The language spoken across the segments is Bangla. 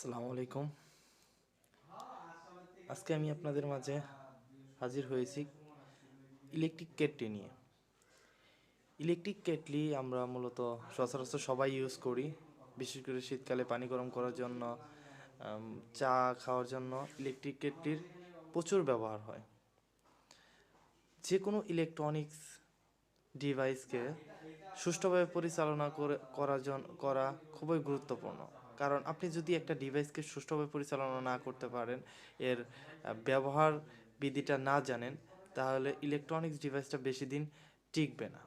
আসসালামু আলাইকুম। আজকে আমি আপনাদের মাঝে হাজির হয়েছি ইলেকট্রিক কেটলি নিয়ে। ইলেকট্রিক কেটলি আমরা মূলত সচরাচর সবাই ইউজ করি, বিশেষ করে শীতকালে পানি গরম করার জন্য, চা খাওয়ার জন্য ইলেকট্রিক কেটলির প্রচুর ব্যবহার হয়। যে কোনো ইলেকট্রনিক্স ডিভাইসকে সুষ্ঠুভাবে পরিচালনা করা খুবই গুরুত্বপূর্ণ। কারণ আপনি যদি একটা ডিভাইসকে সুষ্ঠুভাবে পরিচালনা না করতে পারেন, এর ব্যবহার বিধিটা না জানেন, তাহলে ইলেকট্রনিক্স ডিভাইসটা বেশি দিন টিকবে না।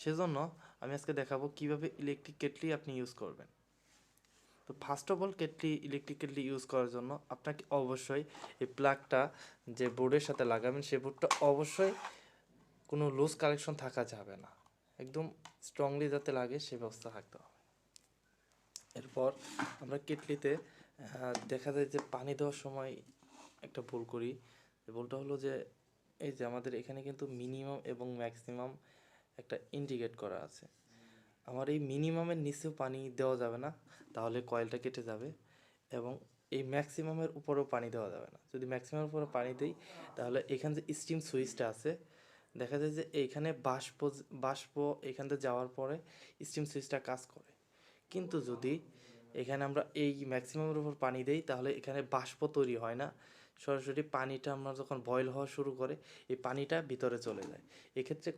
সেজন্য আমি আজকে দেখাবো কিভাবে ইলেকট্রিক কেটলি আপনি ইউজ করবেন। তো first of all electric kettle use করার জন্য আপনাকে অবশ্যই এই প্লাগটা যে বোর্ডের সাথে লাগাবেন, সেই বোর্ডটা অবশ্যই কোনো লুজ কানেকশন থাকা যাবে না, একদম স্ট্রংলি যাতে লাগে সে ব্যবস্থা থাকতে হবে। এরপর আমরা কেটলিতে দেখা যায় যে পানি দেওয়ার সময় একটা ভুল করি। ভুলটা হলো যে এই যে আমাদের এখানে কিন্তু মিনিমাম এবং ম্যাক্সিমাম একটা ইন্ডিকেট করা আছে। আমার এই মিনিমামের নিচেও পানি দেওয়া যাবে না, তাহলে কয়েলটা কেটে যাবে, এবং এই ম্যাক্সিমামের উপরেও পানি দেওয়া যাবে না। যদি ম্যাক্সিমামের উপরে পানি দিই, তাহলে এখানে যে স্টিম সুইচটা আছে, দেখা যায় যে এইখানে বাষ্প এখান থেকে যাওয়ার পরে স্টিম সুইচটা কাজ করে। কিন্তু যদি এখানে আমরা এই ম্যাক্সিমামের উপর পানি দেই, তাহলে এখানে বাষ্প তৈরি হয় না, সরাসরি পানিটা আমরা যখন বয়েল হওয়া শুরু করে এই পানিটা ভিতরে চলে যায়। এক্ষেত্রে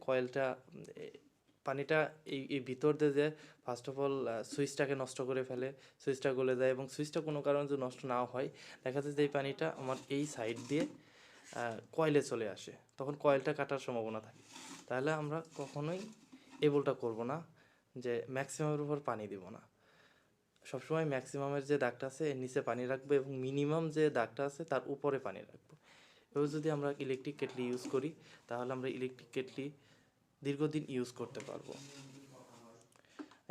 পানিটা এই ভিতর দিয়ে যে ফার্স্ট অফ অল সুইচটাকে নষ্ট করে ফেলে, সুইচটা গলে যায়, এবং সুইচটা কোনো কারণে যদি নষ্ট না হয়, দেখা যায় যে এই পানিটা আমার এই সাইড দিয়ে কয়েলে চলে আসে, তখন কয়েলটা কাটার সম্ভাবনা থাকে। তাহলে আমরা কখনোই এই ভুলটা করবো না যে ম্যাক্সিমামের উপর পানি দিব না। সবসময় ম্যাক্সিমামের যে দাগটা আছে এর নিচে পানি রাখবো, এবং মিনিমাম যে দাগটা আছে তার উপরে পানি রাখবো। এবার যদি আমরা ইলেকট্রিক কেটলি ইউজ করি, তাহলে আমরা ইলেকট্রিক কেটলি দীর্ঘদিন ইউজ করতে পারবো।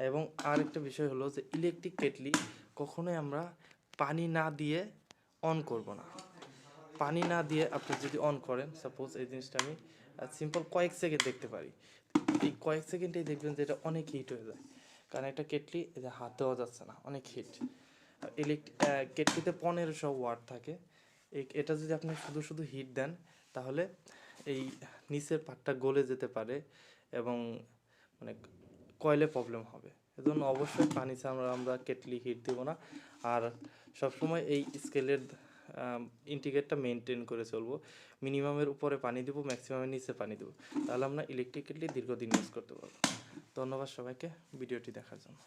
এবং আরেকটা বিষয় হলো যে ইলেকট্রিক কেটলি কখনোই আমরা পানি না দিয়ে অন করব না। পানি না দিয়ে আপনি যদি অন করেন, সাপোজ এই জিনিসটা আমি সিম্পল কয়েক সেকেন্ড দেখতে পারি, এই কয়েক সেকেন্ডেই দেখবেন যে এটা অনেক হিট হয়ে যায়। কারণ একটা কেটলি এটা হাত দেওয়া যাচ্ছে না, অনেক হিট। কেটলিতে 1500 ওয়াট থাকে। এটা যদি আপনি শুধু শুধু হিট দেন, তাহলে এই নিচের পাটটা গলে যেতে পারে, এবং মানে কয়েলে প্রবলেম হবে। এজন্য অবশ্যই পানি ছাড়া আমরা কেটলি হিট দেবো না। আর সবসময় এই স্কেলের ইন্টিগ্রেটটা মেনটেন করে চলবো। মিনিমামের উপরে পানি দেবো, ম্যাক্সিমামের নিচে পানি দেবো, তাহলে আমরা ইলেকট্রিক কেটলি দীর্ঘদিন ইউজ করতে পারবো। ধন্যবাদ সবাইকে ভিডিওটি দেখার জন্য।